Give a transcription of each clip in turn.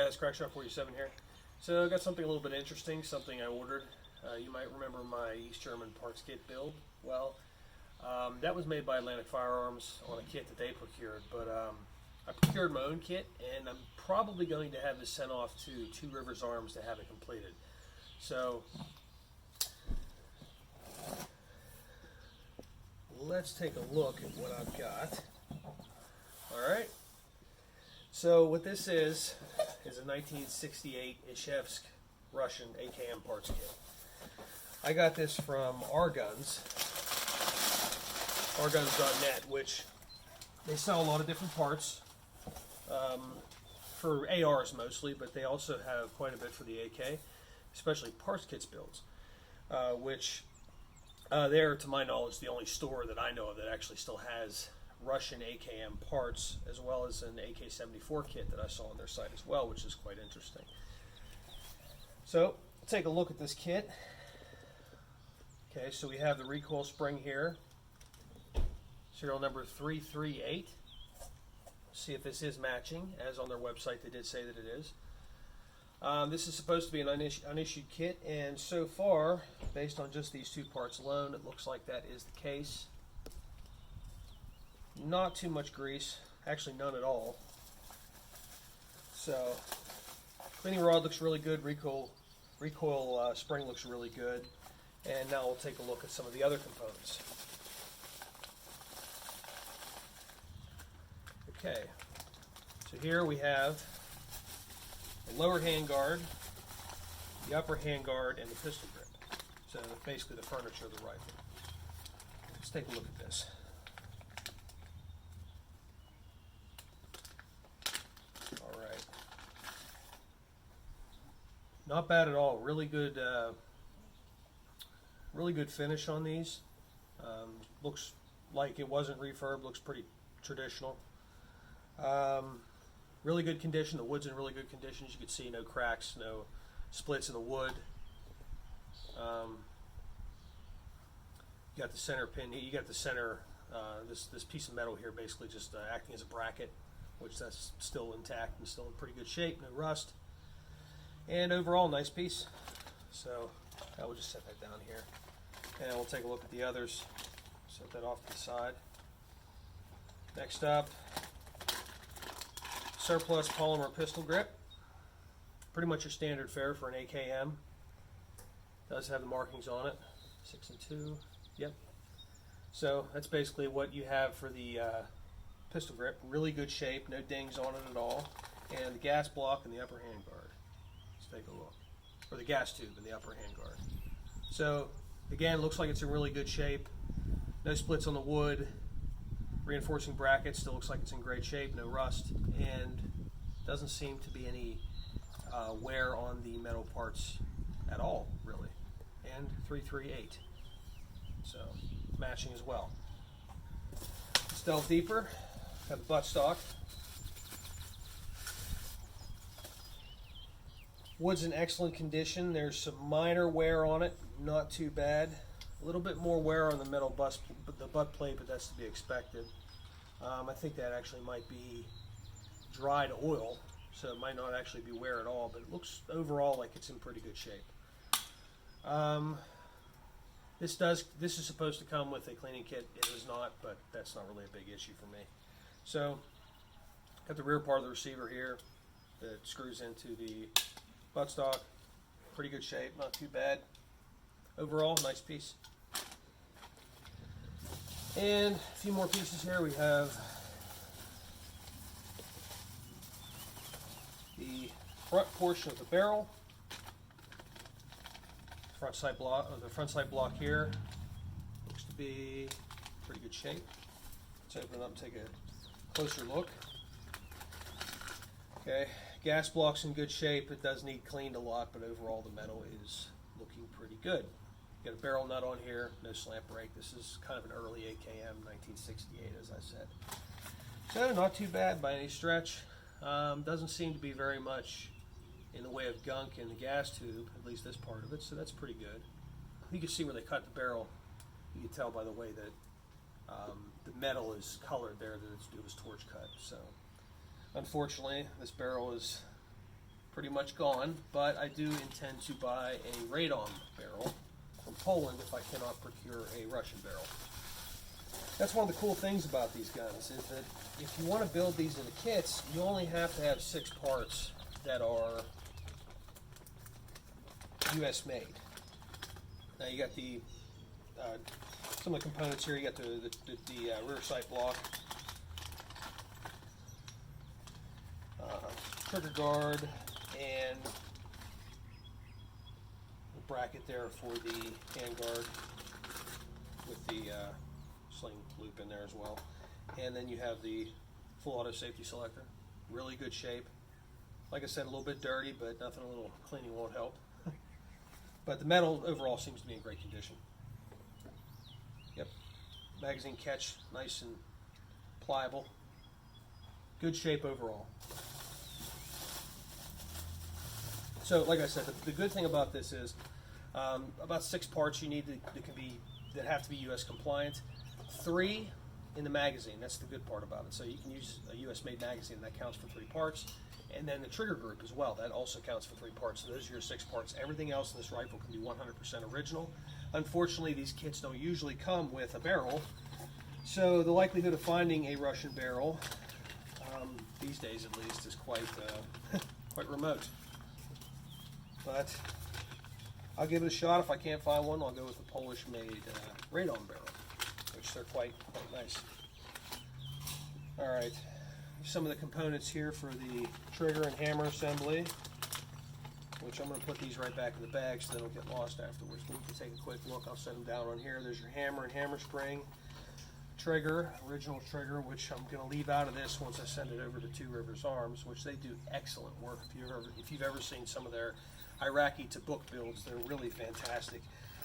guys, Crackshot47 here. So I got something a little bit interesting, something I ordered. You might remember my East German parts kit build. Well, that was made by Atlantic Firearms on a kit that they procured, but I procured my own kit, and I'm probably going to have this sent off to Two Rivers Arms to have it completed. So let's take a look at what I've got. Alright, so what this is a 1968 Izhevsk Russian AKM parts kit. I got this from RGuns, RGuns.net, which they sell a lot of different parts for ARs mostly, but they also have quite a bit for the AK, especially parts kits builds, which they're, to my knowledge, the only store that I know of that actually still has Russian AKM parts, as well as an AK-74 kit that I saw on their site as well, which is quite interesting. So, take a look at this kit. Okay, so we have the recoil spring here, serial number 338. See if this is matching, as on their website they did say that it is. This is supposed to be an unissued kit, and so far, based on just these two parts alone, it looks like that is the case. Not too much grease, actually none at all. So, cleaning rod looks really good, recoil spring looks really good, and now we'll take a look at some of the other components. Okay, so here we have the lower handguard, the upper handguard, and the pistol grip. So basically the furniture of the rifle. Let's take a look at this. Alright. Not bad at all. Really good finish on these. Looks like it wasn't refurb, looks pretty traditional. Really good condition. The wood's in really good condition. As you can see, no cracks, no splits in the wood. You got the center pin. You got the center. This piece of metal here, basically just acting as a bracket, which that's still intact and still in pretty good shape. No rust. And overall, nice piece. So I will just set that down here, and we'll take a look at the others. Set that off to the side. Next up, surplus polymer pistol grip. Pretty much your standard fare for an AKM. Does have the markings on it, 6 and 2. Yep. So that's basically what you have for the pistol grip. Really good shape, no dings on it at all. And the gas block in the upper handguard. Let's take a look. Or the gas tube in the upper handguard. So again, looks like it's in really good shape. No splits on the wood. Reinforcing bracket still looks like it's in great shape, no rust, and doesn't seem to be any wear on the metal parts at all, really. And 338, so matching as well. Let's delve deeper. Have the buttstock. Wood's in excellent condition. There's some minor wear on it, not too bad. A little bit more wear on the metal the butt plate, but that's to be expected. I think that actually might be dried oil, so it might not actually be wear at all, but it looks overall like it's in pretty good shape. This is supposed to come with a cleaning kit. It is not, but that's not really a big issue for me. So, got the rear part of the receiver here that screws into the buttstock. Pretty good shape, not too bad. Overall, nice piece. And a few more pieces here. We have the front portion of the barrel, front sight block. The front sight block here looks to be pretty good shape. Let's open it up and take a closer look. Okay, gas block's in good shape. It does need cleaned a lot, but overall the metal is looking pretty good. Got a barrel nut on here, no slant brake. This is kind of an early AKM, 1968, as I said. So not too bad by any stretch. Doesn't seem to be very much in the way of gunk in the gas tube, at least this part of it, so that's pretty good. You can see where they cut the barrel. You can tell by the way that the metal is colored there that it was torch cut. So unfortunately, this barrel is pretty much gone, but I do intend to buy a radon barrel from Poland if I cannot procure a Russian barrel. That's one of the cool things about these guns, is that if you want to build these into kits, you only have to have 6 parts that are US made. Now you got the some of the components here. You got the rear sight block, trigger guard, and the bracket there for the handguard with the sling loop in there as well. And then you have the full auto safety selector. Really good shape. Like I said, a little bit dirty, but nothing a little cleaning won't help. But the metal overall seems to be in great condition. Yep. Magazine catch, nice and pliable. Good shape overall. So, like I said, the good thing about this is about 6 parts you need that have to be US compliant. 3 in the magazine. That's the good part about it. So you can use a US made magazine, and that counts for 3 parts. And then the trigger group as well, that also counts for 3 parts. So those are your 6 parts. Everything else in this rifle can be 100% original. Unfortunately, these kits don't usually come with a barrel, so the likelihood of finding a Russian barrel, these days at least, is quite remote. But I'll give it a shot. If I can't find one, I'll go with the Polish-made radon barrel, which they're quite nice. All right. Some of the components here for the trigger and hammer assembly, which I'm going to put these right back in the bag so they don't get lost afterwards. But we can take a quick look. I'll set them down on here. There's your hammer and hammer spring, trigger, original trigger, which I'm going to leave out of this once I send it over to Two Rivers Arms, which they do excellent work. If you've ever seen some of their Iraqi to book builds, they're really fantastic.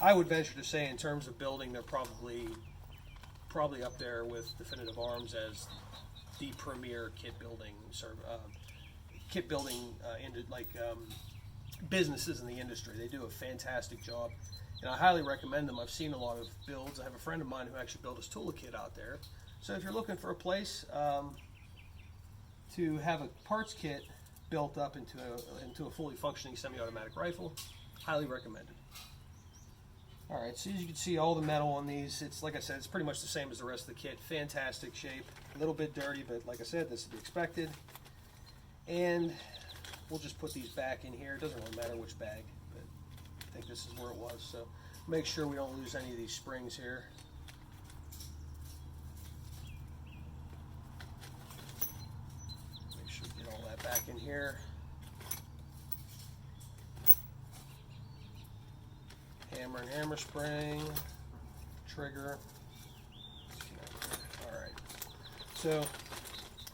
I would venture to say, in terms of building, they're probably up there with Definitive Arms as the premier kit building businesses in the industry. They do a fantastic job, and I highly recommend them. I've seen a lot of builds. I have a friend of mine who actually built his tool kit out there. So if you're looking for a place to have a parts kit built up into a fully functioning semi-automatic rifle, highly recommended. All right, so as you can see, all the metal on these, it's like I said, it's pretty much the same as the rest of the kit. Fantastic shape, a little bit dirty, but like I said, this is to be expected. And we'll just put these back in here. It doesn't really matter which bag, but I think this is where it was. So make sure we don't lose any of these springs here. Make sure we get all that back in here. Hammer and hammer spring, trigger. All right, so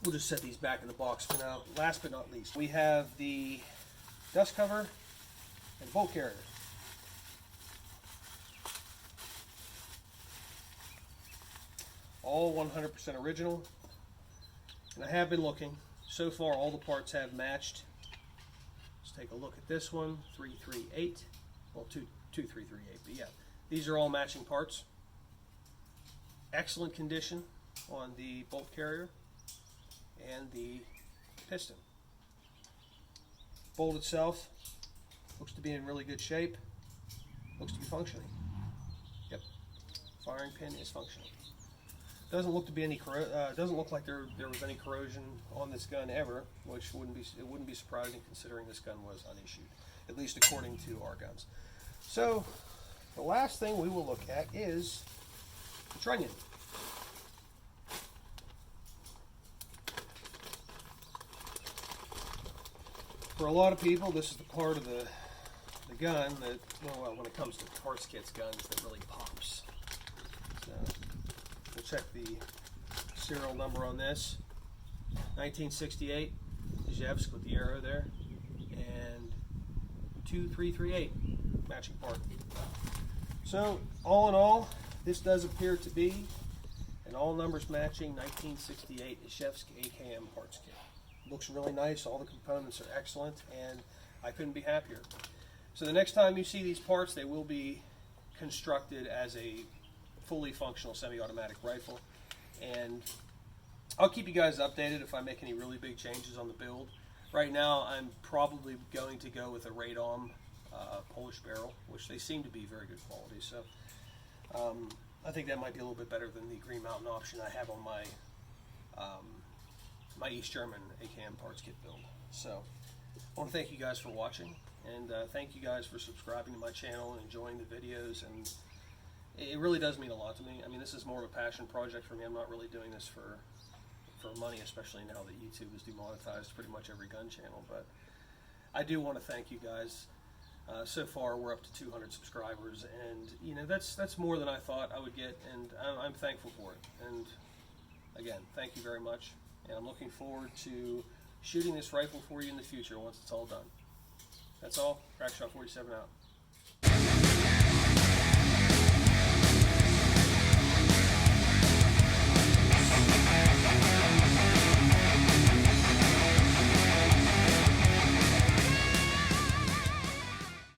we'll just set these back in the box for now. Last but not least, we have the dust cover and bolt carrier. All 100% original, and I have been looking. So far, all the parts have matched. Let's take a look at this one, 338, well, 2338, but yeah, these are all matching parts. Excellent condition on the bolt carrier and the piston. Bolt itself looks to be in really good shape, looks to be functioning. Yep, firing pin is functioning. Doesn't look to be any doesn't look like there was any corrosion on this gun ever, which wouldn't be surprising considering this gun was unissued, at least according to RGuns. So the last thing we will look at is the trunnion. For a lot of people, this is the part of the gun that, well, when it comes to parts kits guns, that really pops. So we'll check the serial number on this. 1968, Izhevsk with the arrow there, and 2338, matching part. So all in all, this does appear to be an all numbers matching 1968 Izhevsk AKM parts kit. Looks really nice, all the components are excellent, and I couldn't be happier. So the next time you see these parts, they will be constructed as a fully functional semi-automatic rifle, and I'll keep you guys updated if I make any really big changes on the build. Right now, I'm probably going to go with a Radom Polish barrel, which they seem to be very good quality. So I think that might be a little bit better than the Green Mountain option I have on my my East German AKM parts kit build. So I want to thank you guys for watching, and thank you guys for subscribing to my channel and enjoying the videos. And it really does mean a lot to me. I mean, this is more of a passion project for me. I'm not really doing this for money, especially now that YouTube has demonetized pretty much every gun channel. But I do want to thank you guys. So far, we're up to 200 subscribers, and you know that's more than I thought I would get, and I'm thankful for it. And again, thank you very much. And I'm looking forward to shooting this rifle for you in the future once it's all done. That's all. RGuns 47 out.